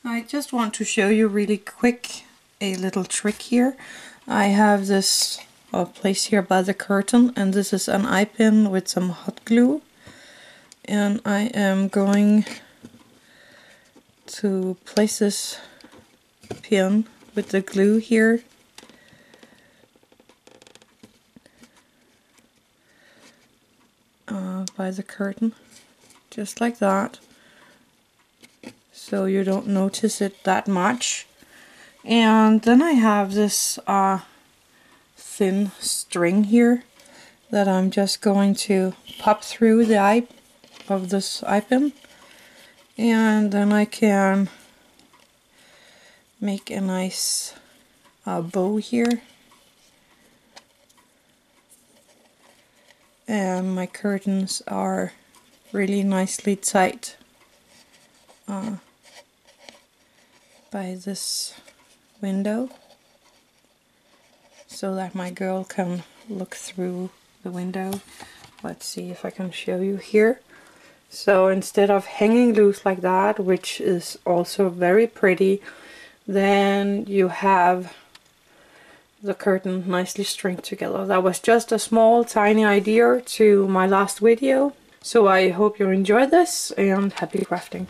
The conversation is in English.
I just want to show you really quick a little trick here. I have this place here by the curtain, and this is an eye pin with some hot glue, and I am going to place this pin with the glue here by the curtain, just like that, so you don't notice it that much. And then I have this thin string here that I'm just going to pop through the eye of this eye pin, and then I can make a nice bow here, and my curtains are really nicely tight by this window, so that my girl can look through the window. Let's see if I can show you here. So instead of hanging loose like that, which is also very pretty, then you have the curtain nicely stringed together. That was just a small tiny idea to my last video. So I hope you enjoyed this, and happy crafting.